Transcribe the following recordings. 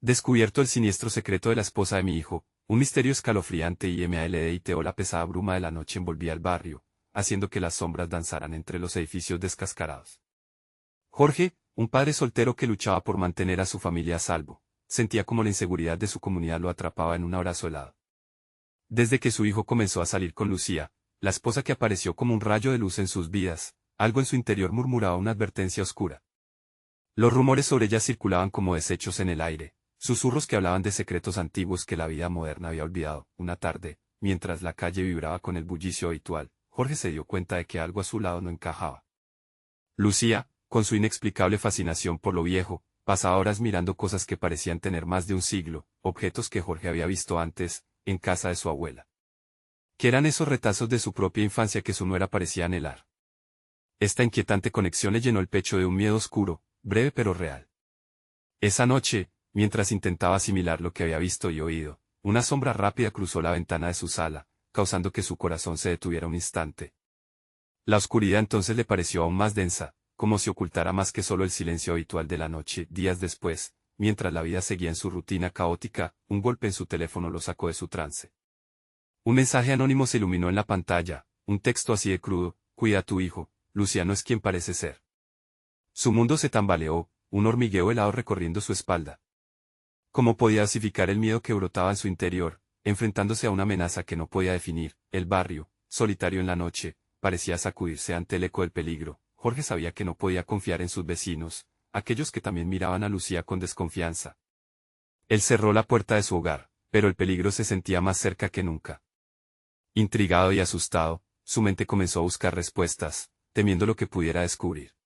Descubierto el siniestro secreto de la esposa de mi hijo, un misterio escalofriante y maldito la pesada bruma de la noche envolvía el barrio, haciendo que las sombras danzaran entre los edificios descascarados. Jorge, un padre soltero que luchaba por mantener a su familia a salvo, sentía como la inseguridad de su comunidad lo atrapaba en un abrazo helado. Desde que su hijo comenzó a salir con Lucía, la esposa que apareció como un rayo de luz en sus vidas, algo en su interior murmuraba una advertencia oscura. Los rumores sobre ella circulaban como desechos en el aire, susurros que hablaban de secretos antiguos que la vida moderna había olvidado. Una tarde, mientras la calle vibraba con el bullicio habitual, Jorge se dio cuenta de que algo a su lado no encajaba. Lucía, con su inexplicable fascinación por lo viejo, pasaba horas mirando cosas que parecían tener más de un siglo, objetos que Jorge había visto antes, en casa de su abuela. ¿Qué eran esos retazos de su propia infancia que su nuera parecía anhelar? Esta inquietante conexión le llenó el pecho de un miedo oscuro, breve pero real. Esa noche, mientras intentaba asimilar lo que había visto y oído, una sombra rápida cruzó la ventana de su sala, causando que su corazón se detuviera un instante. La oscuridad entonces le pareció aún más densa, como si ocultara más que solo el silencio habitual de la noche. Días después, mientras la vida seguía en su rutina caótica, un golpe en su teléfono lo sacó de su trance. Un mensaje anónimo se iluminó en la pantalla, un texto así de crudo: cuida a tu hijo, Luciano es quien parece ser. Su mundo se tambaleó, un hormigueo helado recorriendo su espalda. ¿Cómo podía dosificar el miedo que brotaba en su interior, enfrentándose a una amenaza que no podía definir? El barrio, solitario en la noche, parecía sacudirse ante el eco del peligro. Jorge sabía que no podía confiar en sus vecinos, aquellos que también miraban a Lucía con desconfianza. Él cerró la puerta de su hogar, pero el peligro se sentía más cerca que nunca. Intrigado y asustado, su mente comenzó a buscar respuestas, temiendo lo que pudiera descubrir.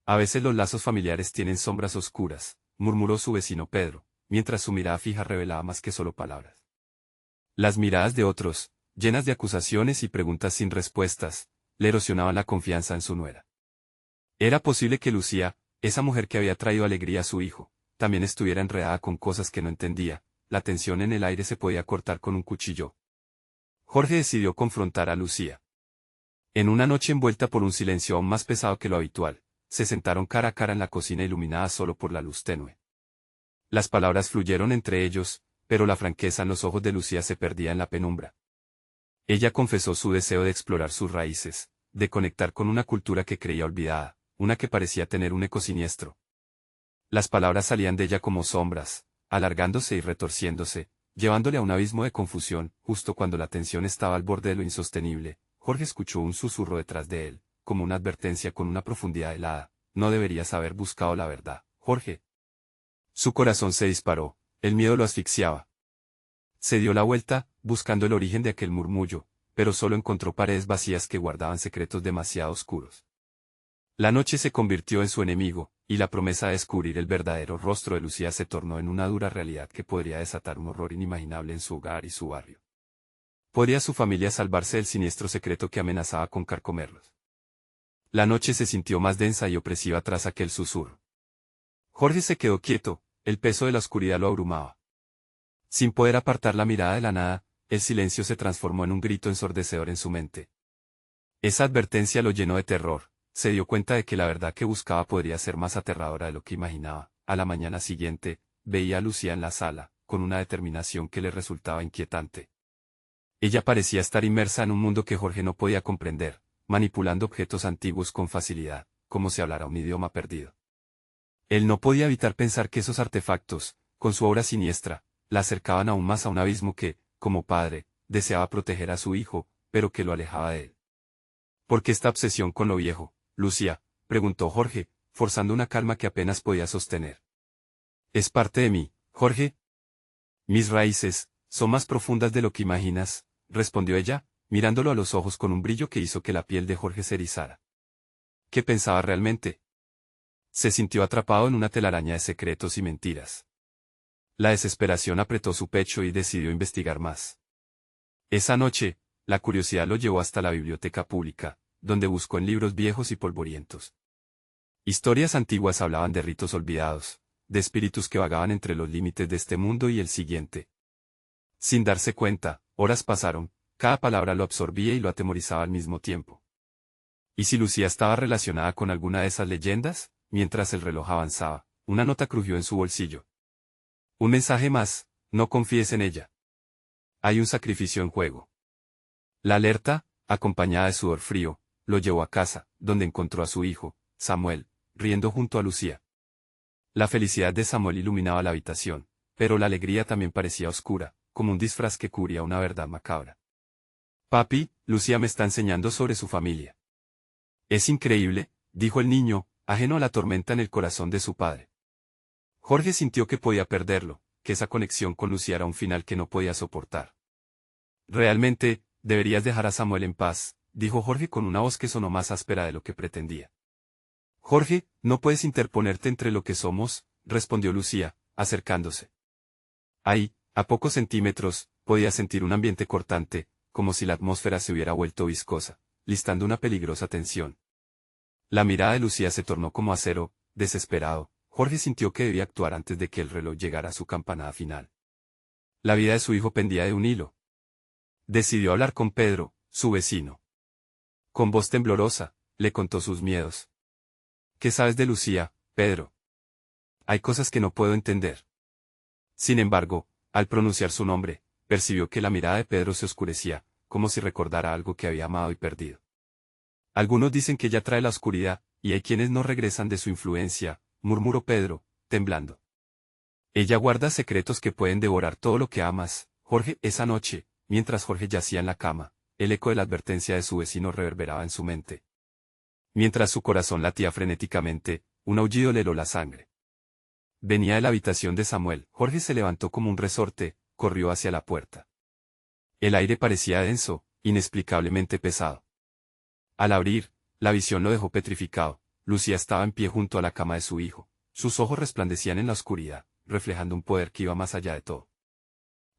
A veces los lazos familiares tienen sombras oscuras, murmuró su vecino Pedro, mientras su mirada fija revelaba más que solo palabras. Las miradas de otros, llenas de acusaciones y preguntas sin respuestas, le erosionaban la confianza en su nuera. Era posible que Lucía, esa mujer que había traído alegría a su hijo, también estuviera enredada con cosas que no entendía. La tensión en el aire se podía cortar con un cuchillo. Jorge decidió confrontar a Lucía. En una noche envuelta por un silencio aún más pesado que lo habitual, se sentaron cara a cara en la cocina iluminada solo por la luz tenue. Las palabras fluyeron entre ellos, pero la franqueza en los ojos de Lucía se perdía en la penumbra. Ella confesó su deseo de explorar sus raíces, de conectar con una cultura que creía olvidada, una que parecía tener un eco siniestro. Las palabras salían de ella como sombras, alargándose y retorciéndose, llevándole a un abismo de confusión. Justo cuando la tensión estaba al borde de lo insostenible, Jorge escuchó un susurro detrás de él, como una advertencia con una profundidad helada: no deberías haber buscado la verdad, Jorge. Su corazón se disparó, el miedo lo asfixiaba. Se dio la vuelta, buscando el origen de aquel murmullo, pero solo encontró paredes vacías que guardaban secretos demasiado oscuros. La noche se convirtió en su enemigo, y la promesa de descubrir el verdadero rostro de Lucía se tornó en una dura realidad que podría desatar un horror inimaginable en su hogar y su barrio. ¿Podría su familia salvarse del siniestro secreto que amenazaba con carcomerlos? La noche se sintió más densa y opresiva tras aquel susurro. Jorge se quedó quieto, el peso de la oscuridad lo abrumaba. Sin poder apartar la mirada de la nada, el silencio se transformó en un grito ensordecedor en su mente. Esa advertencia lo llenó de terror. Se dio cuenta de que la verdad que buscaba podría ser más aterradora de lo que imaginaba. A la mañana siguiente, veía a Lucía en la sala, con una determinación que le resultaba inquietante. Ella parecía estar inmersa en un mundo que Jorge no podía comprender, manipulando objetos antiguos con facilidad, como si hablara un idioma perdido. Él no podía evitar pensar que esos artefactos, con su obra siniestra, la acercaban aún más a un abismo que, como padre, deseaba proteger a su hijo, pero que lo alejaba de él. ¿Por qué esta obsesión con lo viejo, Lucía?, preguntó Jorge, forzando una calma que apenas podía sostener. Es parte de mí, Jorge. Mis raíces son más profundas de lo que imaginas, respondió ella, mirándolo a los ojos con un brillo que hizo que la piel de Jorge se erizara. ¿Qué pensaba realmente? Se sintió atrapado en una telaraña de secretos y mentiras. La desesperación apretó su pecho y decidió investigar más. Esa noche, la curiosidad lo llevó hasta la biblioteca pública, donde buscó en libros viejos y polvorientos. Historias antiguas hablaban de ritos olvidados, de espíritus que vagaban entre los límites de este mundo y el siguiente. Sin darse cuenta, horas pasaron, cada palabra lo absorbía y lo atemorizaba al mismo tiempo. ¿Y si Lucía estaba relacionada con alguna de esas leyendas? Mientras el reloj avanzaba, una nota crujió en su bolsillo. Un mensaje más, no confíes en ella. Hay un sacrificio en juego. La alerta, acompañada de sudor frío, lo llevó a casa, donde encontró a su hijo, Samuel, riendo junto a Lucía. La felicidad de Samuel iluminaba la habitación, pero la alegría también parecía oscura, como un disfraz que cubría una verdad macabra. Papi, Lucía me está enseñando sobre su familia. Es increíble, dijo el niño, ajeno a la tormenta en el corazón de su padre. Jorge sintió que podía perderlo, que esa conexión con Lucía era un final que no podía soportar. Realmente, deberías dejar a Samuel en paz, dijo Jorge con una voz que sonó más áspera de lo que pretendía. Jorge, no puedes interponerte entre lo que somos, respondió Lucía, acercándose. Ahí, a pocos centímetros, podía sentir un ambiente cortante, como si la atmósfera se hubiera vuelto viscosa, listando una peligrosa tensión. La mirada de Lucía se tornó como acero, desesperado. Jorge sintió que debía actuar antes de que el reloj llegara a su campanada final. La vida de su hijo pendía de un hilo. Decidió hablar con Pedro, su vecino. Con voz temblorosa, le contó sus miedos. ¿Qué sabes de Lucía, Pedro? Hay cosas que no puedo entender. Sin embargo, al pronunciar su nombre, percibió que la mirada de Pedro se oscurecía, como si recordara algo que había amado y perdido. Algunos dicen que ella trae la oscuridad, y hay quienes no regresan de su influencia, murmuró Pedro, temblando. Ella guarda secretos que pueden devorar todo lo que amas, Jorge. Esa noche, mientras Jorge yacía en la cama, el eco de la advertencia de su vecino reverberaba en su mente. Mientras su corazón latía frenéticamente, un aullido le heló la sangre. Venía de la habitación de Samuel. Jorge se levantó como un resorte, corrió hacia la puerta. El aire parecía denso, inexplicablemente pesado. Al abrir, la visión lo dejó petrificado. Lucía estaba en pie junto a la cama de su hijo. Sus ojos resplandecían en la oscuridad, reflejando un poder que iba más allá de todo.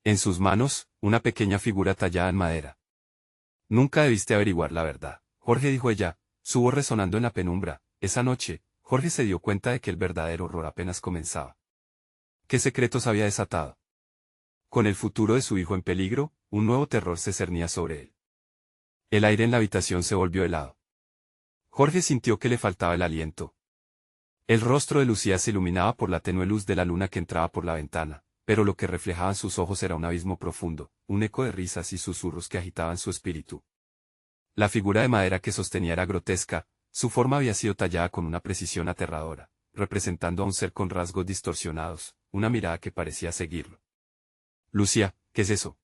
En sus manos, una pequeña figura tallada en madera. Nunca debiste averiguar la verdad, Jorge, dijo ella, su voz resonando en la penumbra. Esa noche, Jorge se dio cuenta de que el verdadero horror apenas comenzaba. ¿Qué secretos había desatado? Con el futuro de su hijo en peligro, un nuevo terror se cernía sobre él. El aire en la habitación se volvió helado. Jorge sintió que le faltaba el aliento. El rostro de Lucía se iluminaba por la tenue luz de la luna que entraba por la ventana, pero lo que reflejaban sus ojos era un abismo profundo, un eco de risas y susurros que agitaban su espíritu. La figura de madera que sostenía era grotesca, su forma había sido tallada con una precisión aterradora, representando a un ser con rasgos distorsionados, una mirada que parecía seguirlo. Lucía, ¿qué es eso?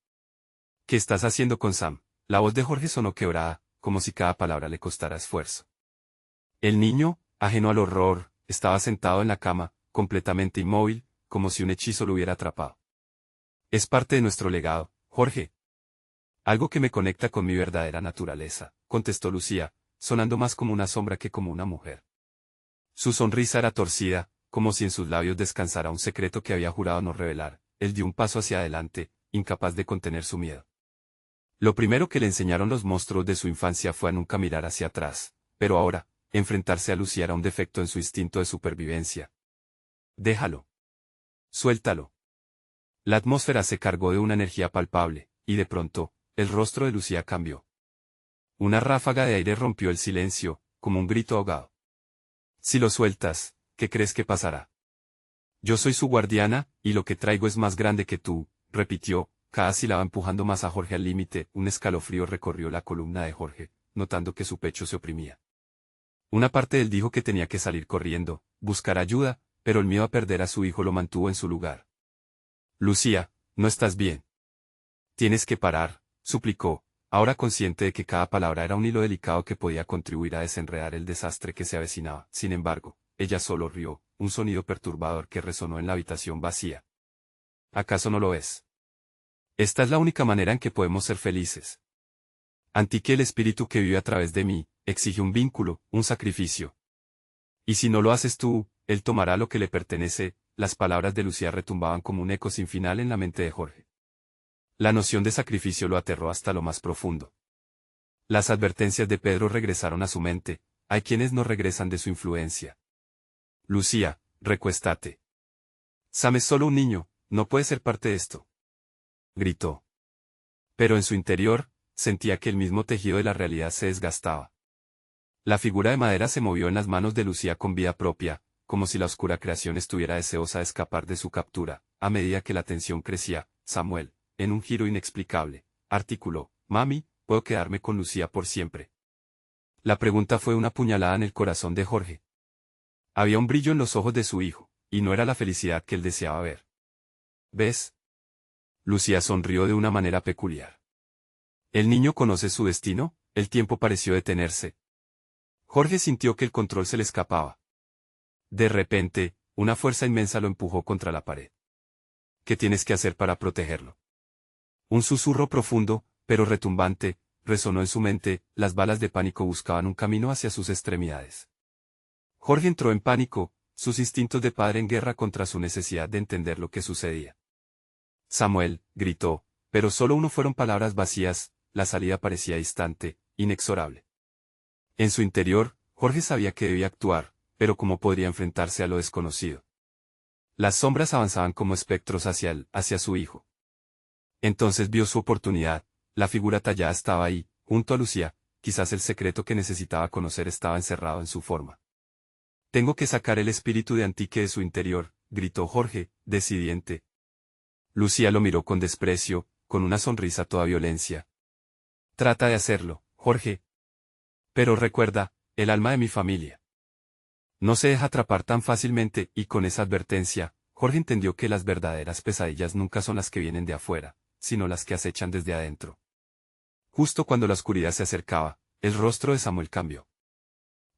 ¿Qué estás haciendo con Sam? La voz de Jorge sonó quebrada, como si cada palabra le costara esfuerzo. El niño, ajeno al horror, estaba sentado en la cama, completamente inmóvil, como si un hechizo lo hubiera atrapado. Es parte de nuestro legado, Jorge. Algo que me conecta con mi verdadera naturaleza, contestó Lucía, sonando más como una sombra que como una mujer. Su sonrisa era torcida, como si en sus labios descansara un secreto que había jurado no revelar. Él dio un paso hacia adelante, incapaz de contener su miedo. Lo primero que le enseñaron los monstruos de su infancia fue a nunca mirar hacia atrás, pero ahora, enfrentarse a Lucía era un defecto en su instinto de supervivencia. Déjalo. Suéltalo. La atmósfera se cargó de una energía palpable, y de pronto, el rostro de Lucía cambió. Una ráfaga de aire rompió el silencio, como un grito ahogado. Si lo sueltas, ¿qué crees que pasará? Yo soy su guardiana, y lo que traigo es más grande que tú, repitió, cada sílaba empujando más a Jorge al límite. Un escalofrío recorrió la columna de Jorge, notando que su pecho se oprimía. Una parte de él dijo que tenía que salir corriendo, buscar ayuda, pero el miedo a perder a su hijo lo mantuvo en su lugar. Lucía, no estás bien. Tienes que parar, suplicó, ahora consciente de que cada palabra era un hilo delicado que podía contribuir a desenredar el desastre que se avecinaba. Sin embargo, ella solo rió, un sonido perturbador que resonó en la habitación vacía. ¿Acaso no lo ves? Esta es la única manera en que podemos ser felices. Antique el espíritu que vive a través de mí, exige un vínculo, un sacrificio. Y si no lo haces tú, él tomará lo que le pertenece. Las palabras de Lucía retumbaban como un eco sin final en la mente de Jorge. La noción de sacrificio lo aterró hasta lo más profundo. Las advertencias de Pedro regresaron a su mente. Hay quienes no regresan de su influencia. Lucía, recuéstate. Sam es solo un niño, no puede ser parte de esto. Gritó. Pero en su interior, sentía que el mismo tejido de la realidad se desgastaba. La figura de madera se movió en las manos de Lucía con vida propia, como si la oscura creación estuviera deseosa de escapar de su captura. a medida que la tensión crecía. Samuel, en un giro inexplicable, articuló: «Mami, ¿puedo quedarme con Lucía por siempre?». La pregunta fue una puñalada en el corazón de Jorge. Había un brillo en los ojos de su hijo, y no era la felicidad que él deseaba ver. «¿Ves?». Lucía sonrió de una manera peculiar. ¿El niño conoce su destino? El tiempo pareció detenerse. Jorge sintió que el control se le escapaba. De repente, una fuerza inmensa lo empujó contra la pared. ¿Qué tienes que hacer para protegerlo? Un susurro profundo, pero retumbante, resonó en su mente. Las balas de pánico buscaban un camino hacia sus extremidades. Jorge entró en pánico, sus instintos de padre en guerra contra su necesidad de entender lo que sucedía. «Samuel», gritó, pero solo uno fueron palabras vacías. La salida parecía distante, inexorable. En su interior, Jorge sabía que debía actuar, pero ¿cómo podría enfrentarse a lo desconocido? Las sombras avanzaban como espectros hacia su hijo. Entonces vio su oportunidad. La figura tallada estaba ahí, junto a Lucía. Quizás el secreto que necesitaba conocer estaba encerrado en su forma. «Tengo que sacar el espíritu de Antique de su interior», gritó Jorge, decidiente. Lucía lo miró con desprecio, con una sonrisa toda violencia. «Trata de hacerlo, Jorge. Pero recuerda, el alma de mi familia no se deja atrapar tan fácilmente», y con esa advertencia, Jorge entendió que las verdaderas pesadillas nunca son las que vienen de afuera, sino las que acechan desde adentro. Justo cuando la oscuridad se acercaba, el rostro de Samuel cambió.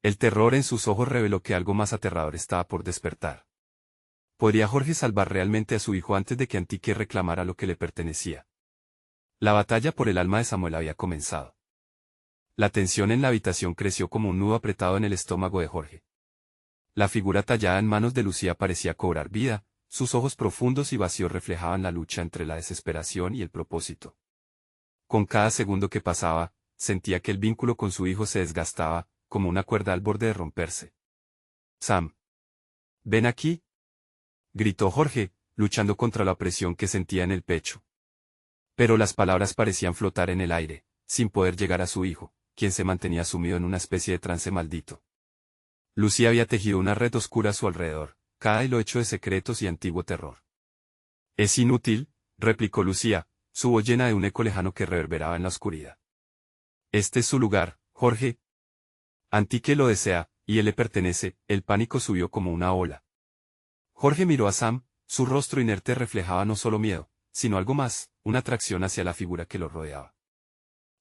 El terror en sus ojos reveló que algo más aterrador estaba por despertar. ¿Podría Jorge salvar realmente a su hijo antes de que Antique reclamara lo que le pertenecía? La batalla por el alma de Samuel había comenzado. La tensión en la habitación creció como un nudo apretado en el estómago de Jorge. La figura tallada en manos de Lucía parecía cobrar vida, sus ojos profundos y vacíos reflejaban la lucha entre la desesperación y el propósito. Con cada segundo que pasaba, sentía que el vínculo con su hijo se desgastaba, como una cuerda al borde de romperse. «Sam. Ven aquí», gritó Jorge, luchando contra la opresión que sentía en el pecho. Pero las palabras parecían flotar en el aire, sin poder llegar a su hijo, quien se mantenía sumido en una especie de trance maldito. Lucía había tejido una red oscura a su alrededor, cada hilo hecho de secretos y antiguo terror. «Es inútil», replicó Lucía, su voz llena de un eco lejano que reverberaba en la oscuridad. «Este es su lugar, Jorge. Antique lo desea, y él le pertenece». El pánico subió como una ola. Jorge miró a Sam, su rostro inerte reflejaba no solo miedo, sino algo más, una atracción hacia la figura que lo rodeaba.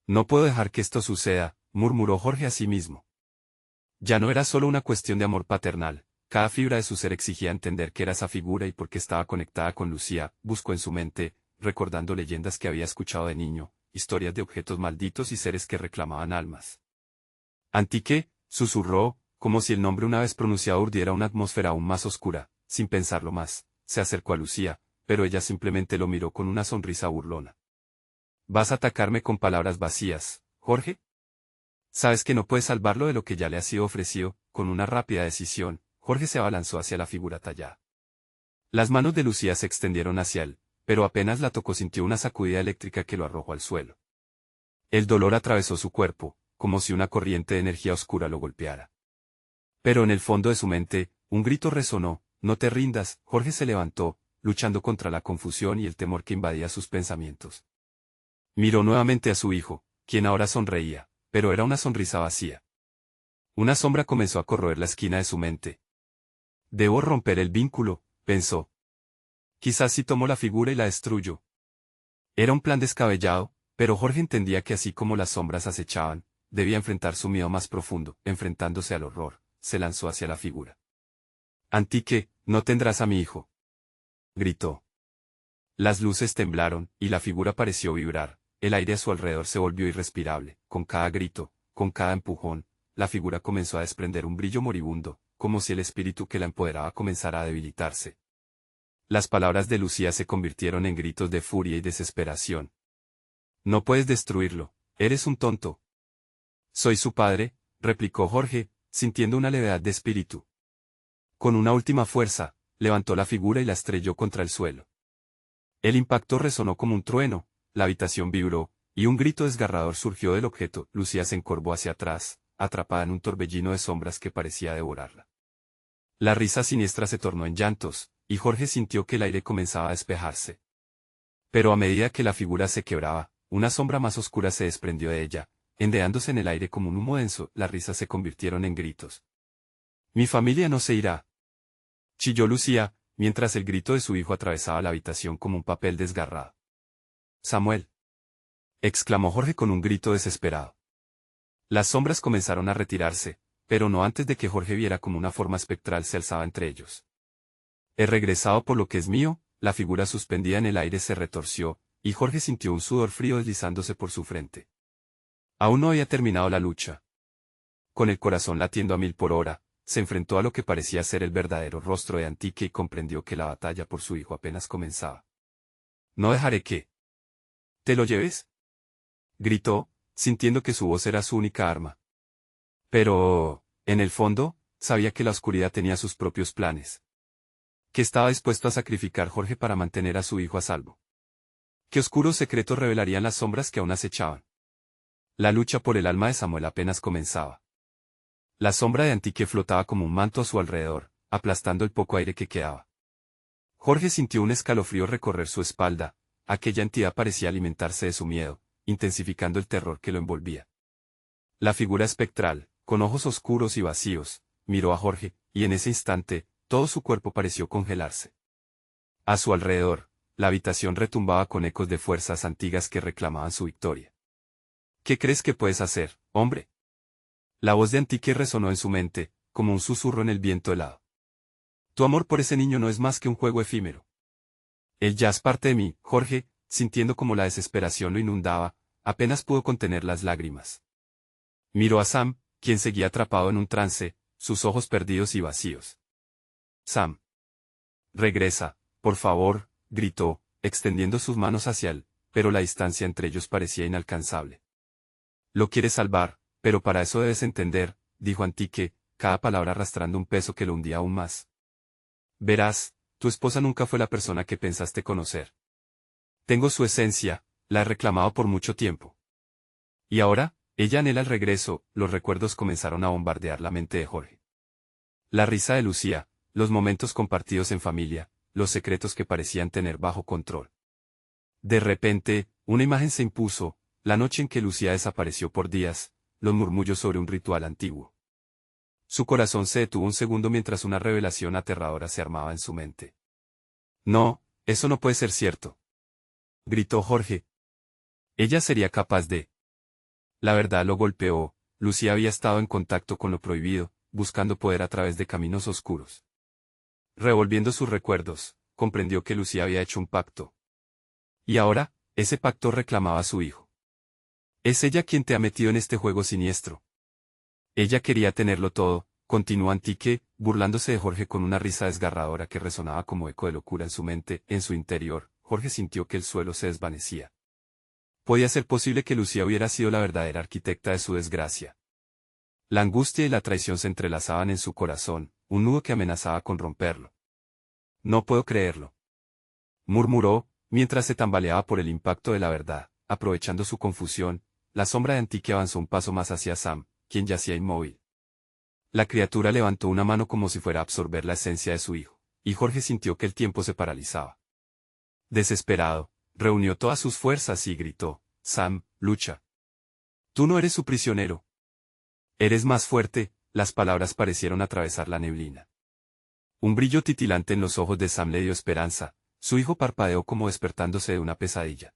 «No puedo dejar que esto suceda», murmuró Jorge a sí mismo. Ya no era solo una cuestión de amor paternal, cada fibra de su ser exigía entender qué era esa figura y por qué estaba conectada con Lucía. Buscó en su mente, recordando leyendas que había escuchado de niño, historias de objetos malditos y seres que reclamaban almas. «Antique», susurró, como si el nombre una vez pronunciado urdiera una atmósfera aún más oscura. Sin pensarlo más, se acercó a Lucía, pero ella simplemente lo miró con una sonrisa burlona. «¿Vas a atacarme con palabras vacías, Jorge? Sabes que no puedes salvarlo de lo que ya le ha sido ofrecido». Con una rápida decisión, Jorge se abalanzó hacia la figura tallada. Las manos de Lucía se extendieron hacia él, pero apenas la tocó sintió una sacudida eléctrica que lo arrojó al suelo. El dolor atravesó su cuerpo, como si una corriente de energía oscura lo golpeara. Pero en el fondo de su mente, un grito resonó: «No te rindas». Jorge se levantó, luchando contra la confusión y el temor que invadía sus pensamientos. Miró nuevamente a su hijo, quien ahora sonreía, pero era una sonrisa vacía. Una sombra comenzó a corroer la esquina de su mente. «Debo romper el vínculo», pensó. «Quizás si tomo la figura y la destruyo». Era un plan descabellado, pero Jorge entendía que así como las sombras acechaban, debía enfrentar su miedo más profundo. Enfrentándose al horror, se lanzó hacia la figura. «Antique, no tendrás a mi hijo», gritó. Las luces temblaron, y la figura pareció vibrar. El aire a su alrededor se volvió irrespirable. Con cada grito, con cada empujón, la figura comenzó a desprender un brillo moribundo, como si el espíritu que la empoderaba comenzara a debilitarse. Las palabras de Lucía se convirtieron en gritos de furia y desesperación. «No puedes destruirlo, eres un tonto». «Soy su padre», replicó Jorge, sintiendo una levedad de espíritu. Con una última fuerza, levantó la figura y la estrelló contra el suelo. El impacto resonó como un trueno, la habitación vibró, y un grito desgarrador surgió del objeto. Lucía se encorvó hacia atrás, atrapada en un torbellino de sombras que parecía devorarla. La risa siniestra se tornó en llantos, y Jorge sintió que el aire comenzaba a despejarse. Pero a medida que la figura se quebraba, una sombra más oscura se desprendió de ella, ondeándose en el aire como un humo denso. Las risas se convirtieron en gritos. «Mi familia no se irá», chilló Lucía, mientras el grito de su hijo atravesaba la habitación como un papel desgarrado. «Samuel», exclamó Jorge con un grito desesperado. Las sombras comenzaron a retirarse, pero no antes de que Jorge viera como una forma espectral se alzaba entre ellos. «He regresado por lo que es mío», la figura suspendida en el aire se retorció, y Jorge sintió un sudor frío deslizándose por su frente. Aún no había terminado la lucha. Con el corazón latiendo a 1000 por hora, se enfrentó a lo que parecía ser el verdadero rostro de Antique y comprendió que la batalla por su hijo apenas comenzaba. «No dejaré que te lo lleves», gritó, sintiendo que su voz era su única arma. Pero, en el fondo, sabía que la oscuridad tenía sus propios planes. Que estaba dispuesto a sacrificar Jorge para mantener a su hijo a salvo. ¿Qué oscuros secretos revelarían las sombras que aún acechaban? La lucha por el alma de Samuel apenas comenzaba. La sombra de Antique flotaba como un manto a su alrededor, aplastando el poco aire que quedaba. Jorge sintió un escalofrío recorrer su espalda. Aquella entidad parecía alimentarse de su miedo, intensificando el terror que lo envolvía. La figura espectral, con ojos oscuros y vacíos, miró a Jorge, y en ese instante, todo su cuerpo pareció congelarse. A su alrededor, la habitación retumbaba con ecos de fuerzas antiguas que reclamaban su victoria. «¿Qué crees que puedes hacer, hombre?». La voz de Antique resonó en su mente, como un susurro en el viento helado. «Tu amor por ese niño no es más que un juego efímero. Él ya es parte de mí». Jorge, sintiendo como la desesperación lo inundaba, apenas pudo contener las lágrimas. Miró a Sam, quien seguía atrapado en un trance, sus ojos perdidos y vacíos. «Sam. Regresa, por favor», gritó, extendiendo sus manos hacia él, pero la distancia entre ellos parecía inalcanzable. «Lo quieres salvar, pero para eso debes entender», dijo Antique, cada palabra arrastrando un peso que lo hundía aún más. «Verás, tu esposa nunca fue la persona que pensaste conocer. Tengo su esencia, la he reclamado por mucho tiempo. Y ahora, ella anhela el regreso». Los recuerdos comenzaron a bombardear la mente de Jorge. La risa de Lucía, los momentos compartidos en familia, los secretos que parecían tener bajo control. De repente, una imagen se impuso, la noche en que Lucía desapareció por días, los murmullos sobre un ritual antiguo. Su corazón se detuvo un segundo mientras una revelación aterradora se armaba en su mente. «No, eso no puede ser cierto», gritó Jorge. «Ella sería capaz de». La verdad lo golpeó. Lucía había estado en contacto con lo prohibido, buscando poder a través de caminos oscuros. Revolviendo sus recuerdos, comprendió que Lucía había hecho un pacto. Y ahora, ese pacto reclamaba a su hijo. «Es ella quien te ha metido en este juego siniestro. Ella quería tenerlo todo», continuó Antique, burlándose de Jorge con una risa desgarradora que resonaba como eco de locura en su mente. En su interior, Jorge sintió que el suelo se desvanecía. Podía ser posible que Lucía hubiera sido la verdadera arquitecta de su desgracia. La angustia y la traición se entrelazaban en su corazón, un nudo que amenazaba con romperlo. «No puedo creerlo», murmuró, mientras se tambaleaba por el impacto de la verdad. Aprovechando su confusión, la sombra de Antique avanzó un paso más hacia Sam, quien yacía inmóvil. La criatura levantó una mano como si fuera a absorber la esencia de su hijo, y Jorge sintió que el tiempo se paralizaba. Desesperado, reunió todas sus fuerzas y gritó: «Sam, lucha. Tú no eres su prisionero. Eres más fuerte». Las palabras parecieron atravesar la neblina. Un brillo titilante en los ojos de Sam le dio esperanza. Su hijo parpadeó como despertándose de una pesadilla.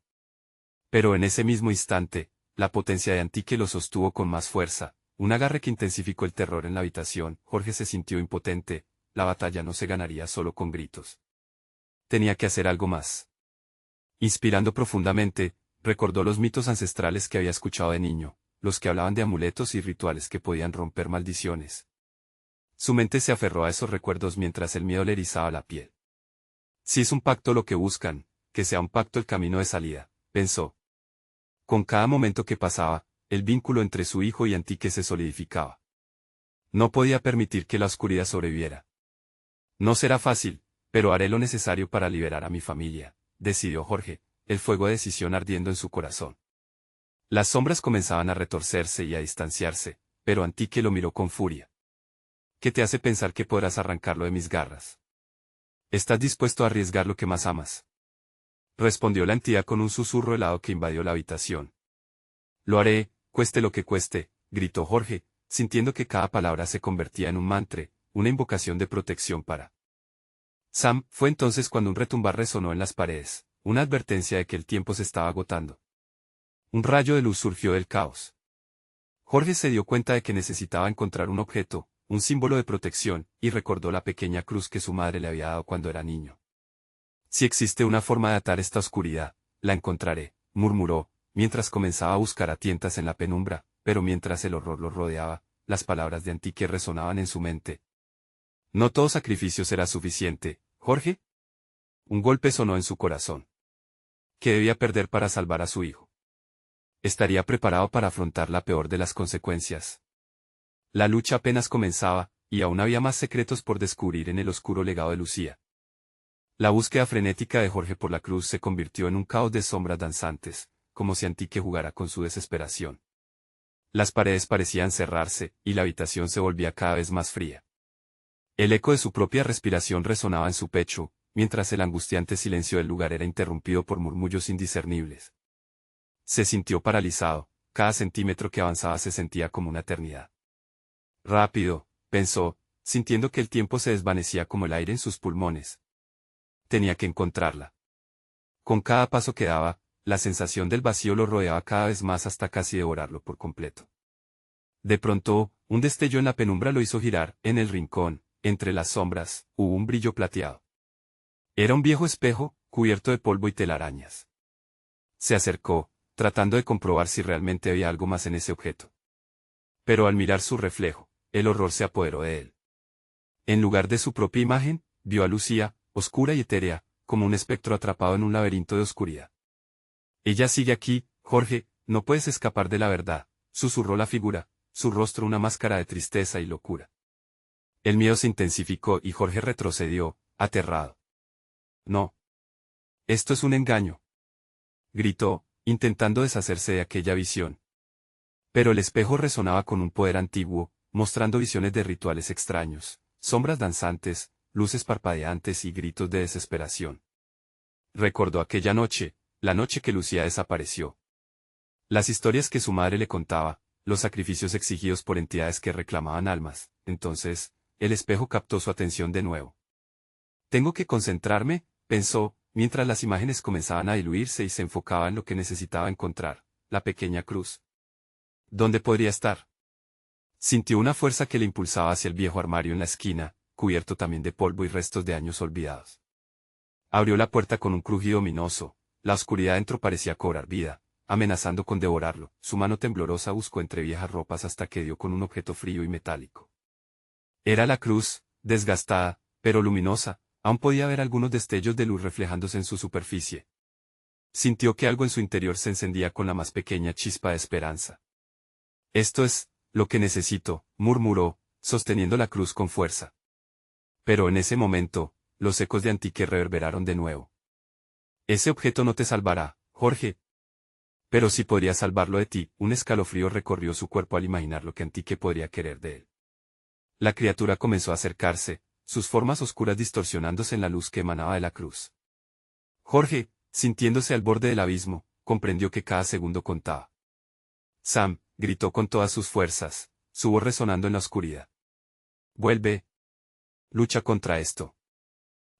Pero en ese mismo instante, la potencia de Antique lo sostuvo con más fuerza, un agarre que intensificó el terror en la habitación. Jorge se sintió impotente. La batalla no se ganaría solo con gritos. Tenía que hacer algo más. Inspirando profundamente, recordó los mitos ancestrales que había escuchado de niño, los que hablaban de amuletos y rituales que podían romper maldiciones. Su mente se aferró a esos recuerdos mientras el miedo le erizaba la piel. «Si es un pacto lo que buscan, que sea un pacto el camino de salida», pensó. Con cada momento que pasaba, el vínculo entre su hijo y Antique se solidificaba. No podía permitir que la oscuridad sobreviviera. «No será fácil, pero haré lo necesario para liberar a mi familia», decidió Jorge, el fuego de decisión ardiendo en su corazón. Las sombras comenzaban a retorcerse y a distanciarse, pero Antique lo miró con furia. «¿Qué te hace pensar que podrás arrancarlo de mis garras?». ¿Estás dispuesto a arriesgar lo que más amas?, respondió la entidad con un susurro helado que invadió la habitación. Lo haré, cueste lo que cueste, gritó Jorge, sintiendo que cada palabra se convertía en un mantra, una invocación de protección para Sam. Fue entonces cuando un retumbar resonó en las paredes, una advertencia de que el tiempo se estaba agotando. Un rayo de luz surgió del caos. Jorge se dio cuenta de que necesitaba encontrar un objeto, un símbolo de protección, y recordó la pequeña cruz que su madre le había dado cuando era niño. Si existe una forma de atar esta oscuridad, la encontraré, murmuró, mientras comenzaba a buscar a tientas en la penumbra, pero mientras el horror lo rodeaba, las palabras de Antique resonaban en su mente. No todo sacrificio será suficiente, Jorge. Un golpe sonó en su corazón. ¿Qué debía perder para salvar a su hijo? ¿Estaría preparado para afrontar la peor de las consecuencias? La lucha apenas comenzaba, y aún había más secretos por descubrir en el oscuro legado de Lucía. La búsqueda frenética de Jorge por la cruz se convirtió en un caos de sombras danzantes, como si Antique jugara con su desesperación. Las paredes parecían cerrarse, y la habitación se volvía cada vez más fría. El eco de su propia respiración resonaba en su pecho, mientras el angustiante silencio del lugar era interrumpido por murmullos indiscernibles. Se sintió paralizado, cada centímetro que avanzaba se sentía como una eternidad. Rápido, pensó, sintiendo que el tiempo se desvanecía como el aire en sus pulmones. Tenía que encontrarla. Con cada paso que daba, la sensación del vacío lo rodeaba cada vez más hasta casi devorarlo por completo. De pronto, un destello en la penumbra lo hizo girar. En el rincón, entre las sombras, hubo un brillo plateado. Era un viejo espejo, cubierto de polvo y telarañas. Se acercó, tratando de comprobar si realmente había algo más en ese objeto. Pero al mirar su reflejo, el horror se apoderó de él. En lugar de su propia imagen, vio a Lucía, oscura y etérea, como un espectro atrapado en un laberinto de oscuridad. Ella sigue aquí, Jorge, no puedes escapar de la verdad, susurró la figura, su rostro una máscara de tristeza y locura. El miedo se intensificó y Jorge retrocedió, aterrado. No. Esto es un engaño, gritó, intentando deshacerse de aquella visión. Pero el espejo resonaba con un poder antiguo, mostrando visiones de rituales extraños, sombras danzantes, luces parpadeantes y gritos de desesperación. Recordó aquella noche, la noche que Lucía desapareció. Las historias que su madre le contaba, los sacrificios exigidos por entidades que reclamaban almas. Entonces, el espejo captó su atención de nuevo. Tengo que concentrarme, pensó, mientras las imágenes comenzaban a diluirse y se enfocaba en lo que necesitaba encontrar, la pequeña cruz. ¿Dónde podría estar? Sintió una fuerza que le impulsaba hacia el viejo armario en la esquina, cubierto también de polvo y restos de años olvidados. Abrió la puerta con un crujido ominoso, la oscuridad dentro parecía cobrar vida, amenazando con devorarlo. Su mano temblorosa buscó entre viejas ropas hasta que dio con un objeto frío y metálico. Era la cruz, desgastada, pero luminosa, aún podía ver algunos destellos de luz reflejándose en su superficie. Sintió que algo en su interior se encendía con la más pequeña chispa de esperanza. Esto es lo que necesito, murmuró, sosteniendo la cruz con fuerza. Pero en ese momento, los ecos de Antique reverberaron de nuevo. Ese objeto no te salvará, Jorge. Pero sí podría salvarlo de ti. Un escalofrío recorrió su cuerpo al imaginar lo que Antique podría querer de él. La criatura comenzó a acercarse, sus formas oscuras distorsionándose en la luz que emanaba de la cruz. Jorge, sintiéndose al borde del abismo, comprendió que cada segundo contaba. Sam, gritó con todas sus fuerzas, su voz resonando en la oscuridad. Vuelve. Lucha contra esto.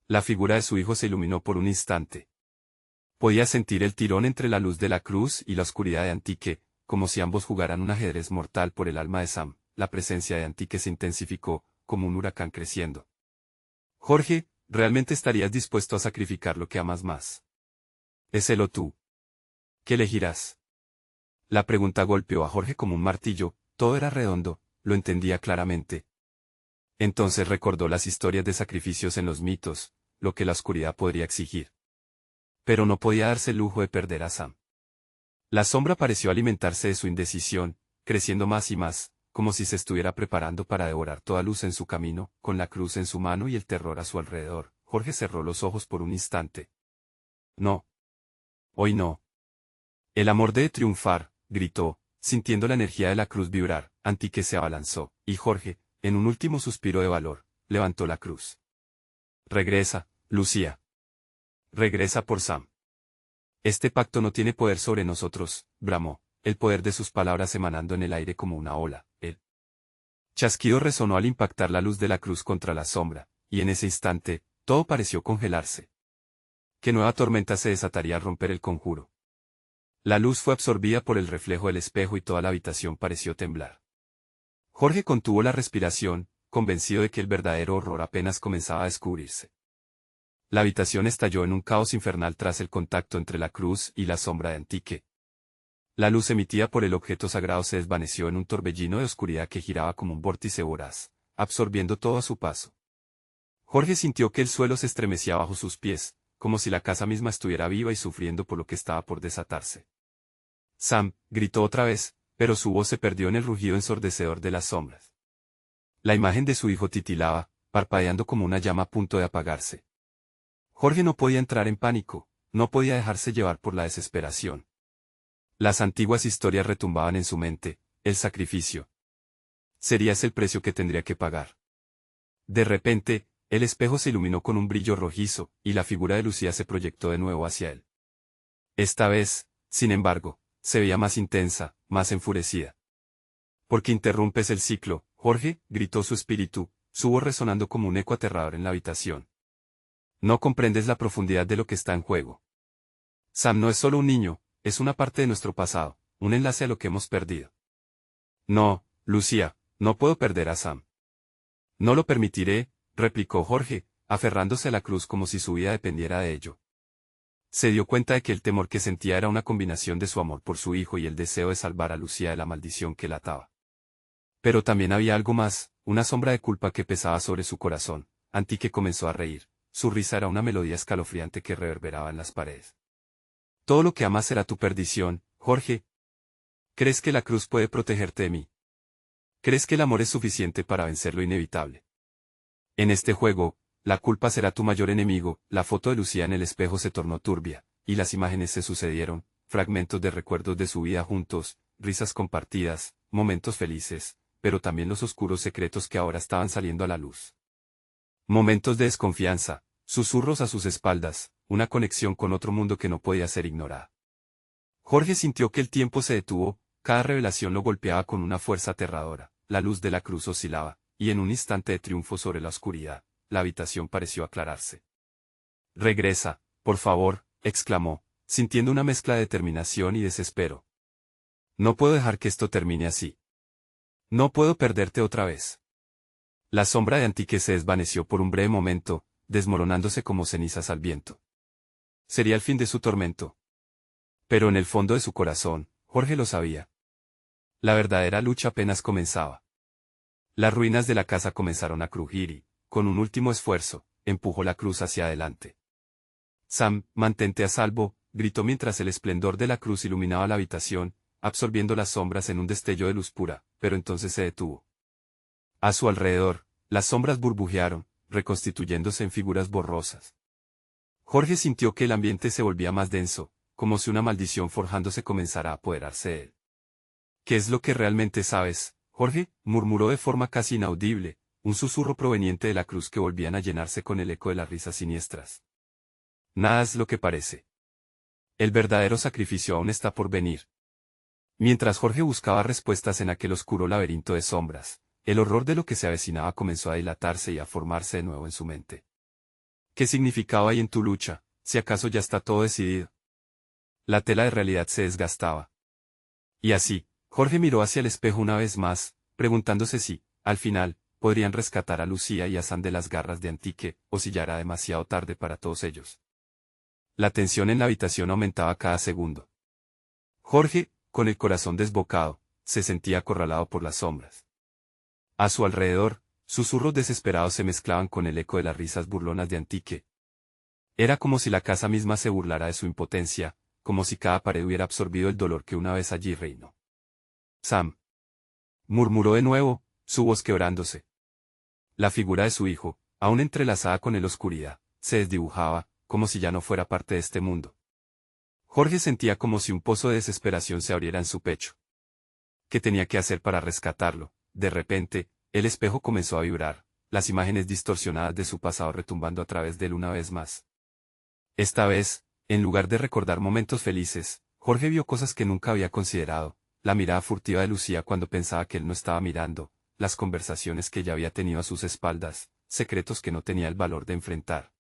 La figura de su hijo se iluminó por un instante. Podía sentir el tirón entre la luz de la cruz y la oscuridad de Antique, como si ambos jugaran un ajedrez mortal por el alma de Sam. La presencia de Antique se intensificó, como un huracán creciendo. Jorge, ¿realmente estarías dispuesto a sacrificar lo que amas más? ¿Es él o tú? ¿Qué elegirás? La pregunta golpeó a Jorge como un martillo, todo era redondo, lo entendía claramente. Entonces recordó las historias de sacrificios en los mitos, lo que la oscuridad podría exigir. Pero no podía darse el lujo de perder a Sam. La sombra pareció alimentarse de su indecisión, creciendo más y más, como si se estuviera preparando para devorar toda luz en su camino, con la cruz en su mano y el terror a su alrededor. Jorge cerró los ojos por un instante. No. Hoy no. El amor debe triunfar, gritó, sintiendo la energía de la cruz vibrar. Antique se abalanzó, y Jorge, en un último suspiro de valor, levantó la cruz. Regresa, Lucía. Regresa por Sam. Este pacto no tiene poder sobre nosotros, bramó, el poder de sus palabras emanando en el aire como una ola. El chasquido resonó al impactar la luz de la cruz contra la sombra, y en ese instante, todo pareció congelarse. ¿Qué nueva tormenta se desataría al romper el conjuro? La luz fue absorbida por el reflejo del espejo y toda la habitación pareció temblar. Jorge contuvo la respiración, convencido de que el verdadero horror apenas comenzaba a descubrirse. La habitación estalló en un caos infernal tras el contacto entre la cruz y la sombra de Antique. La luz emitida por el objeto sagrado se desvaneció en un torbellino de oscuridad que giraba como un vórtice voraz, absorbiendo todo a su paso. Jorge sintió que el suelo se estremecía bajo sus pies, como si la casa misma estuviera viva y sufriendo por lo que estaba por desatarse. Sam, gritó otra vez, pero su voz se perdió en el rugido ensordecedor de las sombras. La imagen de su hijo titilaba, parpadeando como una llama a punto de apagarse. Jorge no podía entrar en pánico, no podía dejarse llevar por la desesperación. Las antiguas historias retumbaban en su mente, el sacrificio. Sería ese el precio que tendría que pagar. De repente, el espejo se iluminó con un brillo rojizo, y la figura de Lucía se proyectó de nuevo hacia él. Esta vez, sin embargo, se veía más intensa, más enfurecida. ¿Por qué interrumpes el ciclo, Jorge?, gritó su espíritu, su voz resonando como un eco aterrador en la habitación. No comprendes la profundidad de lo que está en juego. Sam no es solo un niño, es una parte de nuestro pasado, un enlace a lo que hemos perdido. No, Lucía, no puedo perder a Sam. No lo permitiré, replicó Jorge, aferrándose a la cruz como si su vida dependiera de ello. Se dio cuenta de que el temor que sentía era una combinación de su amor por su hijo y el deseo de salvar a Lucía de la maldición que la ataba. Pero también había algo más, una sombra de culpa que pesaba sobre su corazón. Antique comenzó a reír, su risa era una melodía escalofriante que reverberaba en las paredes. Todo lo que amas será tu perdición, Jorge. ¿Crees que la cruz puede protegerte de mí? ¿Crees que el amor es suficiente para vencer lo inevitable? En este juego, la culpa será tu mayor enemigo. La foto de Lucía en el espejo se tornó turbia, y las imágenes se sucedieron, fragmentos de recuerdos de su vida juntos, risas compartidas, momentos felices, pero también los oscuros secretos que ahora estaban saliendo a la luz. Momentos de desconfianza, susurros a sus espaldas, una conexión con otro mundo que no podía ser ignorada. Jorge sintió que el tiempo se detuvo, cada revelación lo golpeaba con una fuerza aterradora, la luz de la cruz oscilaba, y en un instante de triunfo sobre la oscuridad, la habitación pareció aclararse. Regresa, por favor, exclamó, sintiendo una mezcla de determinación y desespero. No puedo dejar que esto termine así. No puedo perderte otra vez. La sombra de Antique se desvaneció por un breve momento, desmoronándose como cenizas al viento. Sería el fin de su tormento. Pero en el fondo de su corazón, Jorge lo sabía. La verdadera lucha apenas comenzaba. Las ruinas de la casa comenzaron a crujir y, con un último esfuerzo, empujó la cruz hacia adelante. Sam, mantente a salvo, gritó mientras el esplendor de la cruz iluminaba la habitación, absorbiendo las sombras en un destello de luz pura, pero entonces se detuvo. A su alrededor, las sombras burbujearon, reconstituyéndose en figuras borrosas. Jorge sintió que el ambiente se volvía más denso, como si una maldición forjándose comenzara a apoderarse de él. ¿Qué es lo que realmente sabes, Jorge?, murmuró de forma casi inaudible, un susurro proveniente de la cruz que volvían a llenarse con el eco de las risas siniestras. Nada es lo que parece. El verdadero sacrificio aún está por venir. Mientras Jorge buscaba respuestas en aquel oscuro laberinto de sombras, el horror de lo que se avecinaba comenzó a dilatarse y a formarse de nuevo en su mente. ¿Qué significado hay en tu lucha, si acaso ya está todo decidido? La tela de realidad se desgastaba. Y así, Jorge miró hacia el espejo una vez más, preguntándose si, al final, podrían rescatar a Lucía y a Sam de las garras de Antique, o si ya era demasiado tarde para todos ellos. La tensión en la habitación aumentaba cada segundo. Jorge, con el corazón desbocado, se sentía acorralado por las sombras. A su alrededor, susurros desesperados se mezclaban con el eco de las risas burlonas de Antique. Era como si la casa misma se burlara de su impotencia, como si cada pared hubiera absorbido el dolor que una vez allí reinó. Sam. Murmuró de nuevo, su voz quebrándose. La figura de su hijo, aún entrelazada con la oscuridad, se desdibujaba, como si ya no fuera parte de este mundo. Jorge sentía como si un pozo de desesperación se abriera en su pecho. ¿Qué tenía que hacer para rescatarlo? De repente, el espejo comenzó a vibrar, las imágenes distorsionadas de su pasado retumbando a través de él una vez más. Esta vez, en lugar de recordar momentos felices, Jorge vio cosas que nunca había considerado, la mirada furtiva de Lucía cuando pensaba que él no estaba mirando, las conversaciones que ella había tenido a sus espaldas, secretos que no tenía el valor de enfrentar.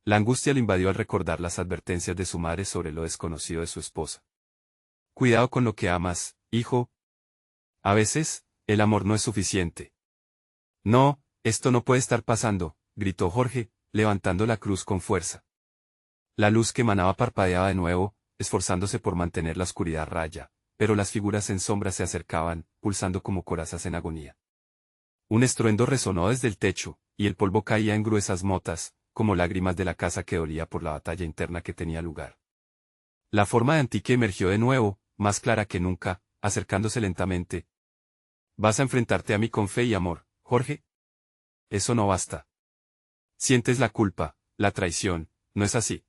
La angustia lo invadió al recordar las advertencias de su madre sobre lo desconocido de su esposa. Cuidado con lo que amas, hijo. A veces, el amor no es suficiente. No, esto no puede estar pasando, gritó Jorge, levantando la cruz con fuerza. La luz que emanaba parpadeaba de nuevo, esforzándose por mantener la oscuridad a raya, pero las figuras en sombra se acercaban, pulsando como corazas en agonía. Un estruendo resonó desde el techo, y el polvo caía en gruesas motas, como lágrimas de la casa que dolía por la batalla interna que tenía lugar. La forma de Antique emergió de nuevo, más clara que nunca, acercándose lentamente. ¿Vas a enfrentarte a mí con fe y amor, Jorge? Eso no basta. Sientes la culpa, la traición, ¿no es así?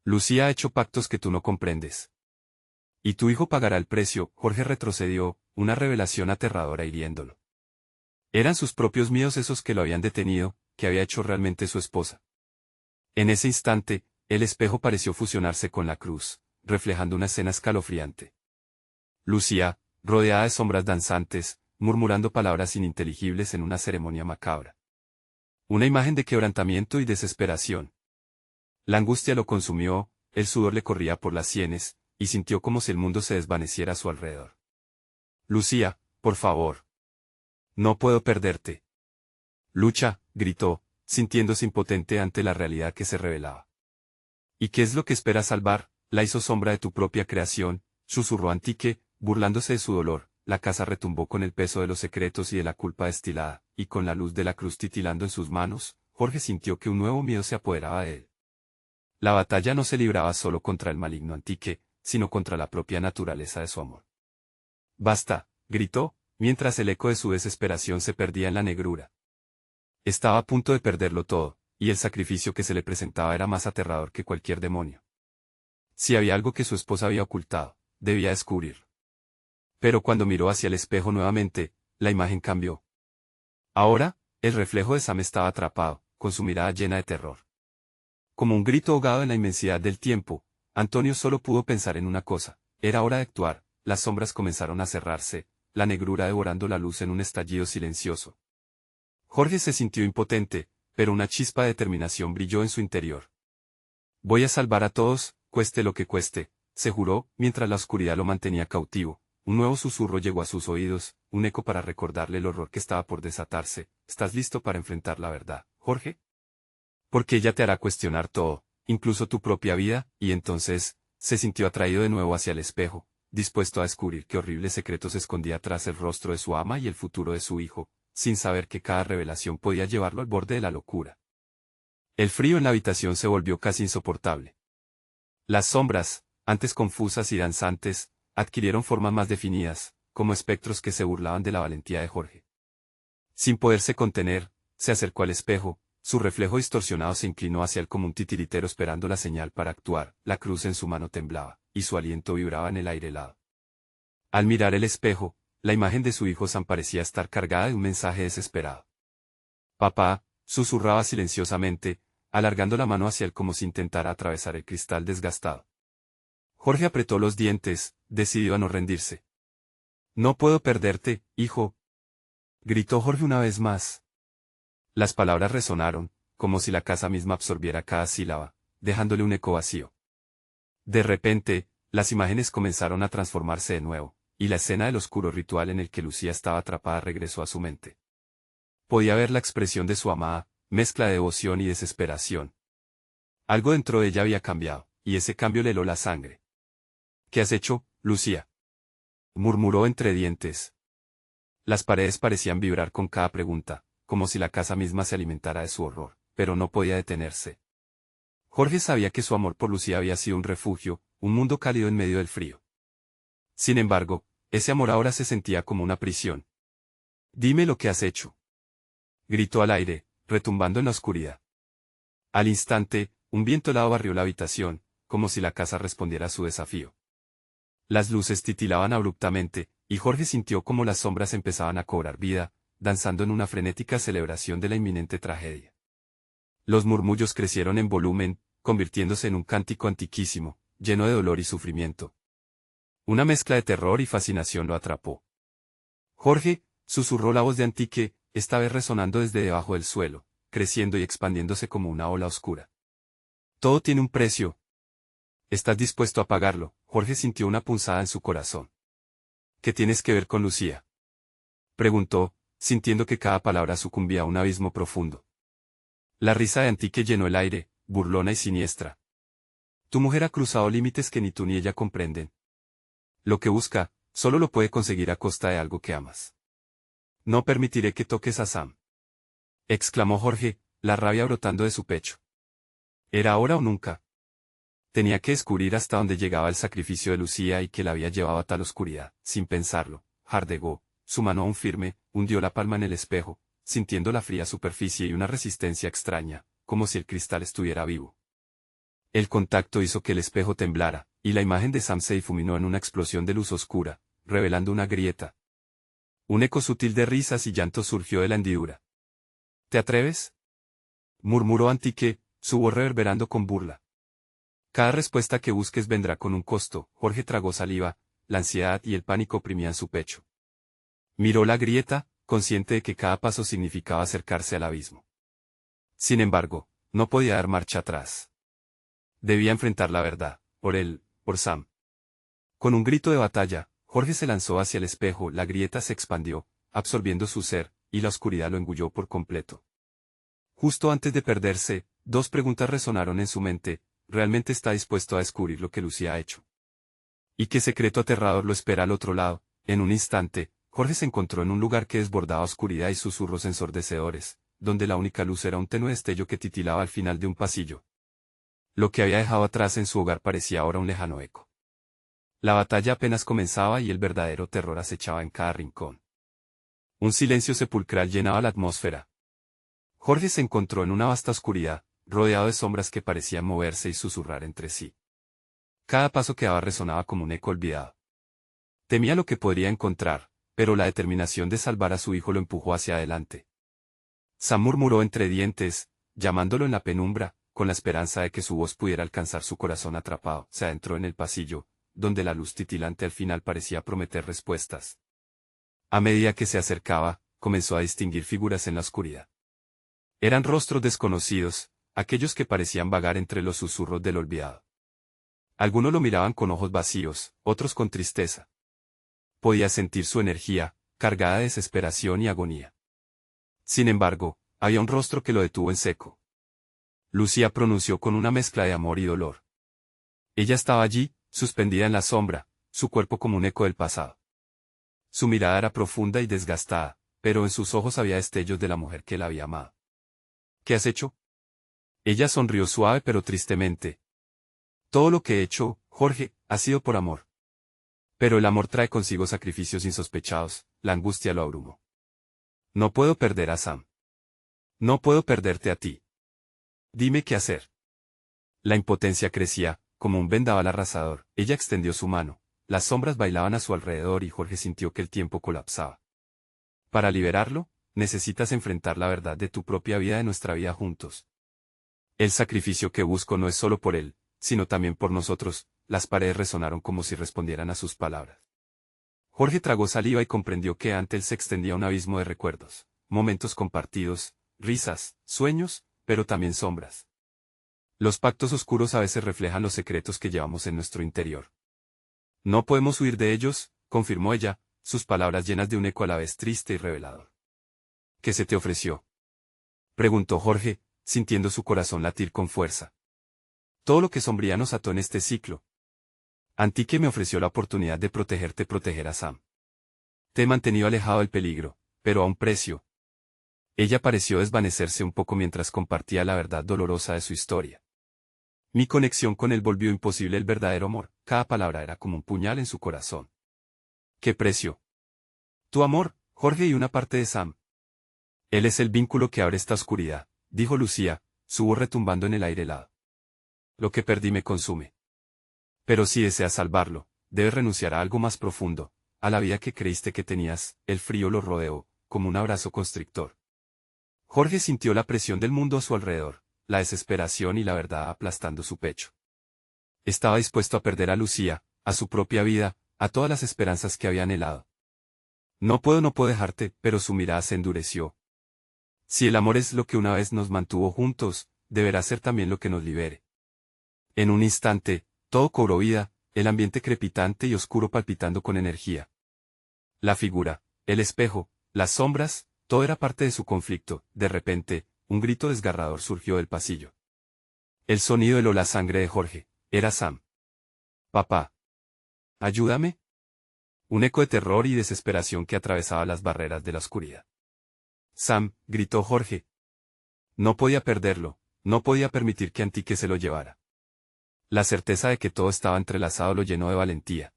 Lucía ha hecho pactos que tú no comprendes. Y tu hijo pagará el precio. Jorge retrocedió, una revelación aterradora hiriéndolo. Eran sus propios miedos esos que lo habían detenido, que había hecho realmente su esposa. En ese instante, el espejo pareció fusionarse con la cruz, reflejando una escena escalofriante. Lucía, rodeada de sombras danzantes, murmurando palabras ininteligibles en una ceremonia macabra. Una imagen de quebrantamiento y desesperación. La angustia lo consumió, el sudor le corría por las sienes, y sintió como si el mundo se desvaneciera a su alrededor. Lucía, por favor. No puedo perderte. Lucha, gritó, sintiéndose impotente ante la realidad que se revelaba. ¿Y qué es lo que esperas salvar? La hizo sombra de tu propia creación, susurró Antique, burlándose de su dolor. La casa retumbó con el peso de los secretos y de la culpa destilada, y con la luz de la cruz titilando en sus manos, Jorge sintió que un nuevo miedo se apoderaba de él. La batalla no se libraba solo contra el maligno Antique, sino contra la propia naturaleza de su amor. Basta, gritó, mientras el eco de su desesperación se perdía en la negrura. Estaba a punto de perderlo todo, y el sacrificio que se le presentaba era más aterrador que cualquier demonio. Si había algo que su esposa había ocultado, debía descubrirlo. Pero cuando miró hacia el espejo nuevamente, la imagen cambió. Ahora, el reflejo de Sam estaba atrapado, con su mirada llena de terror. Como un grito ahogado en la inmensidad del tiempo, Antonio solo pudo pensar en una cosa: era hora de actuar. Las sombras comenzaron a cerrarse, la negrura devorando la luz en un estallido silencioso. Jorge se sintió impotente, pero una chispa de determinación brilló en su interior. Voy a salvar a todos, cueste lo que cueste, se juró, mientras la oscuridad lo mantenía cautivo. Un nuevo susurro llegó a sus oídos, un eco para recordarle el horror que estaba por desatarse. ¿Estás listo para enfrentar la verdad, Jorge? Porque ella te hará cuestionar todo, incluso tu propia vida. Y entonces, se sintió atraído de nuevo hacia el espejo, dispuesto a descubrir qué horrible secreto se escondía tras el rostro de su ama y el futuro de su hijo, sin saber que cada revelación podía llevarlo al borde de la locura. El frío en la habitación se volvió casi insoportable. Las sombras, antes confusas y danzantes, adquirieron formas más definidas, como espectros que se burlaban de la valentía de Jorge. Sin poderse contener, se acercó al espejo. Su reflejo distorsionado se inclinó hacia él como un titiritero esperando la señal para actuar. La cruz en su mano temblaba, y su aliento vibraba en el aire helado. Al mirar el espejo, la imagen de su hijo Sam parecía estar cargada de un mensaje desesperado. Papá, susurraba silenciosamente, alargando la mano hacia él como si intentara atravesar el cristal desgastado. Jorge apretó los dientes, decidido a no rendirse. No puedo perderte, hijo, gritó Jorge una vez más. Las palabras resonaron, como si la casa misma absorbiera cada sílaba, dejándole un eco vacío. De repente, las imágenes comenzaron a transformarse de nuevo, y la escena del oscuro ritual en el que Lucía estaba atrapada regresó a su mente. Podía ver la expresión de su amada, mezcla de devoción y desesperación. Algo dentro de ella había cambiado, y ese cambio le heló la sangre. ¿Qué has hecho, Lucía?, murmuró entre dientes. Las paredes parecían vibrar con cada pregunta, como si la casa misma se alimentara de su horror, pero no podía detenerse. Jorge sabía que su amor por Lucía había sido un refugio, un mundo cálido en medio del frío. Sin embargo, ese amor ahora se sentía como una prisión. Dime lo que has hecho, gritó al aire, retumbando en la oscuridad. Al instante, un viento helado barrió la habitación, como si la casa respondiera a su desafío. Las luces titilaban abruptamente, y Jorge sintió como las sombras empezaban a cobrar vida, danzando en una frenética celebración de la inminente tragedia. Los murmullos crecieron en volumen, convirtiéndose en un cántico antiquísimo, lleno de dolor y sufrimiento. Una mezcla de terror y fascinación lo atrapó. Jorge, susurró la voz de Antique, esta vez resonando desde debajo del suelo, creciendo y expandiéndose como una ola oscura. Todo tiene un precio. ¿Estás dispuesto a pagarlo? Jorge sintió una punzada en su corazón. ¿Qué tienes que ver con Lucía?, preguntó, sintiendo que cada palabra sucumbía a un abismo profundo. La risa de Antique llenó el aire, burlona y siniestra. Tu mujer ha cruzado límites que ni tú ni ella comprenden. Lo que busca, solo lo puede conseguir a costa de algo que amas. No permitiré que toques a Sam, exclamó Jorge, la rabia brotando de su pecho. ¿Era ahora o nunca? Tenía que descubrir hasta dónde llegaba el sacrificio de Lucía y que la había llevado a tal oscuridad. Sin pensarlo, jardegó, su mano aún firme, hundió la palma en el espejo, sintiendo la fría superficie y una resistencia extraña, como si el cristal estuviera vivo. El contacto hizo que el espejo temblara, y la imagen de Sam se difuminó en una explosión de luz oscura, revelando una grieta. Un eco sutil de risas y llantos surgió de la hendidura. ¿Te atreves?, murmuró Antique, su voz reverberando con burla. Cada respuesta que busques vendrá con un costo. Jorge tragó saliva, la ansiedad y el pánico oprimían su pecho. Miró la grieta, consciente de que cada paso significaba acercarse al abismo. Sin embargo, no podía dar marcha atrás. Debía enfrentar la verdad, por Sam. Con un grito de batalla, Jorge se lanzó hacia el espejo, la grieta se expandió, absorbiendo su ser, y la oscuridad lo engulló por completo. Justo antes de perderse, dos preguntas resonaron en su mente: ¿realmente está dispuesto a descubrir lo que Lucía ha hecho? ¿Y qué secreto aterrador lo espera al otro lado? En un instante, Jorge se encontró en un lugar que desbordaba oscuridad y susurros ensordecedores, donde la única luz era un tenue destello que titilaba al final de un pasillo. Lo que había dejado atrás en su hogar parecía ahora un lejano eco. La batalla apenas comenzaba y el verdadero terror acechaba en cada rincón. Un silencio sepulcral llenaba la atmósfera. Jorge se encontró en una vasta oscuridad, rodeado de sombras que parecían moverse y susurrar entre sí. Cada paso que daba resonaba como un eco olvidado. Temía lo que podría encontrar, pero la determinación de salvar a su hijo lo empujó hacia adelante. Sam murmuró entre dientes, llamándolo en la penumbra, con la esperanza de que su voz pudiera alcanzar su corazón atrapado. Se adentró en el pasillo, donde la luz titilante al final parecía prometer respuestas. A medida que se acercaba, comenzó a distinguir figuras en la oscuridad. Eran rostros desconocidos, aquellos que parecían vagar entre los susurros del olvidado. Algunos lo miraban con ojos vacíos, otros con tristeza. Podía sentir su energía, cargada de desesperación y agonía. Sin embargo, había un rostro que lo detuvo en seco. Lucía pronunció con una mezcla de amor y dolor. Ella estaba allí, suspendida en la sombra, su cuerpo como un eco del pasado. Su mirada era profunda y desgastada, pero en sus ojos había destellos de la mujer que la había amado. ¿Qué has hecho? Ella sonrió suave pero tristemente. Todo lo que he hecho, Jorge, ha sido por amor. Pero el amor trae consigo sacrificios insospechados, la angustia lo abrumó. No puedo perder a Sam. No puedo perderte a ti. Dime qué hacer. La impotencia crecía, como un vendaval arrasador. Ella extendió su mano, las sombras bailaban a su alrededor y Jorge sintió que el tiempo colapsaba. Para liberarlo, necesitas enfrentar la verdad de tu propia vida, de nuestra vida juntos. El sacrificio que busco no es solo por él, sino también por nosotros. Las paredes resonaron como si respondieran a sus palabras. Jorge tragó saliva y comprendió que ante él se extendía un abismo de recuerdos, momentos compartidos, risas, sueños, pero también sombras. Los pactos oscuros a veces reflejan los secretos que llevamos en nuestro interior. No podemos huir de ellos, confirmó ella, sus palabras llenas de un eco a la vez triste y revelador. ¿Qué se te ofreció?, preguntó Jorge, sintiendo su corazón latir con fuerza. Todo lo que Sombría nos ató en este ciclo. Antique me ofreció la oportunidad de proteger a Sam. Te he mantenido alejado del peligro, pero a un precio. Ella pareció desvanecerse un poco mientras compartía la verdad dolorosa de su historia. Mi conexión con él volvió imposible el verdadero amor. Cada palabra era como un puñal en su corazón. ¿Qué precio? Tu amor, Jorge, y una parte de Sam. Él es el vínculo que abre esta oscuridad, dijo Lucía, su voz retumbando en el aire helado. Lo que perdí me consume. Pero si deseas salvarlo, debes renunciar a algo más profundo, a la vida que creíste que tenías. El frío lo rodeó, como un abrazo constrictor. Jorge sintió la presión del mundo a su alrededor, la desesperación y la verdad aplastando su pecho. Estaba dispuesto a perder a Lucía, a su propia vida, a todas las esperanzas que había anhelado. No puedo dejarte, pero su mirada se endureció. Si el amor es lo que una vez nos mantuvo juntos, deberá ser también lo que nos libere. En un instante, todo cobró vida, el ambiente crepitante y oscuro palpitando con energía. La figura, el espejo, las sombras, todo era parte de su conflicto. De repente, un grito desgarrador surgió del pasillo. El sonido heló la sangre de Jorge. Era Sam. Papá. ¿Ayúdame? Un eco de terror y desesperación que atravesaba las barreras de la oscuridad. Sam, gritó Jorge. No podía perderlo, no podía permitir que Antique se lo llevara. La certeza de que todo estaba entrelazado lo llenó de valentía.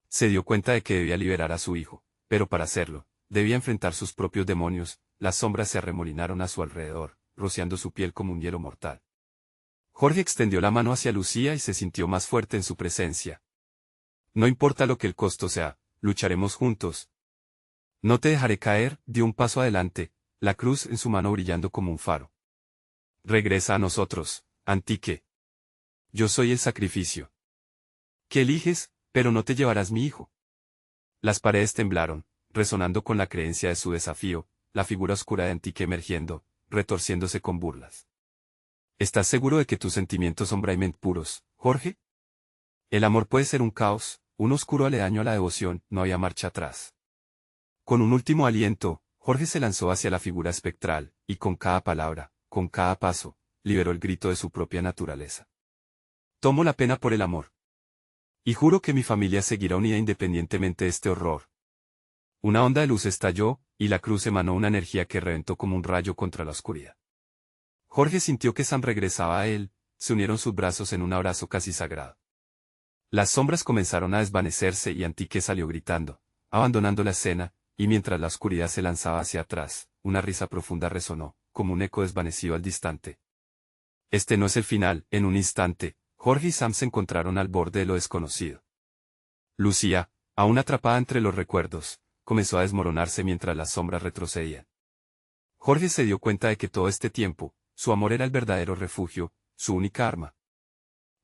Se dio cuenta de que debía liberar a su hijo, pero para hacerlo, debía enfrentar sus propios demonios. Las sombras se arremolinaron a su alrededor, rociando su piel como un hielo mortal. Jorge extendió la mano hacia Lucía y se sintió más fuerte en su presencia. No importa lo que el costo sea, lucharemos juntos. No te dejaré caer, dio un paso adelante, la cruz en su mano brillando como un faro. Regresa a nosotros, Antique. Yo soy el sacrificio. ¿Qué eliges? Pero no te llevarás mi hijo. Las paredes temblaron, resonando con la creencia de su desafío, la figura oscura de Antique emergiendo, retorciéndose con burlas. ¿Estás seguro de que tus sentimientos son realmente puros, Jorge? El amor puede ser un caos, un oscuro aledaño a la devoción, no había marcha atrás. Con un último aliento, Jorge se lanzó hacia la figura espectral, y con cada palabra, con cada paso, liberó el grito de su propia naturaleza. Tomo la pena por el amor. Y juro que mi familia seguirá unida independientemente de este horror. Una onda de luz estalló, y la cruz emanó una energía que reventó como un rayo contra la oscuridad. Jorge sintió que Sam regresaba a él, se unieron sus brazos en un abrazo casi sagrado. Las sombras comenzaron a desvanecerse y Antique salió gritando, abandonando la escena, y mientras la oscuridad se lanzaba hacia atrás, una risa profunda resonó, como un eco desvanecido al distante. Este no es el final. En un instante, Jorge y Sam se encontraron al borde de lo desconocido. Lucía, aún atrapada entre los recuerdos, comenzó a desmoronarse mientras las sombras retrocedían. Jorge se dio cuenta de que todo este tiempo, su amor era el verdadero refugio, su única arma.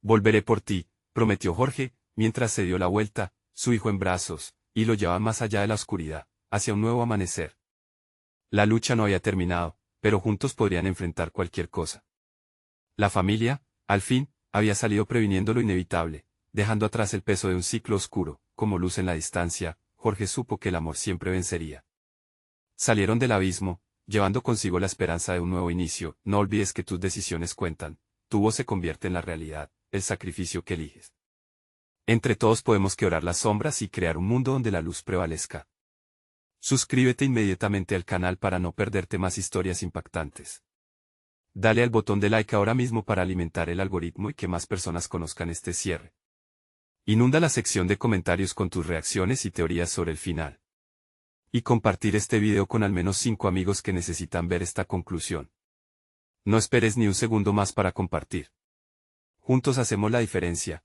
Volveré por ti, prometió Jorge, mientras se dio la vuelta, su hijo en brazos, y lo llevaba más allá de la oscuridad, hacia un nuevo amanecer. La lucha no había terminado, pero juntos podrían enfrentar cualquier cosa. La familia, al fin, había salido previniendo lo inevitable, dejando atrás el peso de un ciclo oscuro, como luz en la distancia. Jorge supo que el amor siempre vencería. Salieron del abismo, llevando consigo la esperanza de un nuevo inicio. No olvides que tus decisiones cuentan, tu voz se convierte en la realidad, el sacrificio que eliges. Entre todos podemos quebrar las sombras y crear un mundo donde la luz prevalezca. Suscríbete inmediatamente al canal para no perderte más historias impactantes. Dale al botón de like ahora mismo para alimentar el algoritmo y que más personas conozcan este cierre. Inunda la sección de comentarios con tus reacciones y teorías sobre el final. Y compartir este video con al menos 5 amigos que necesitan ver esta conclusión. No esperes ni un segundo más para compartir. Juntos hacemos la diferencia.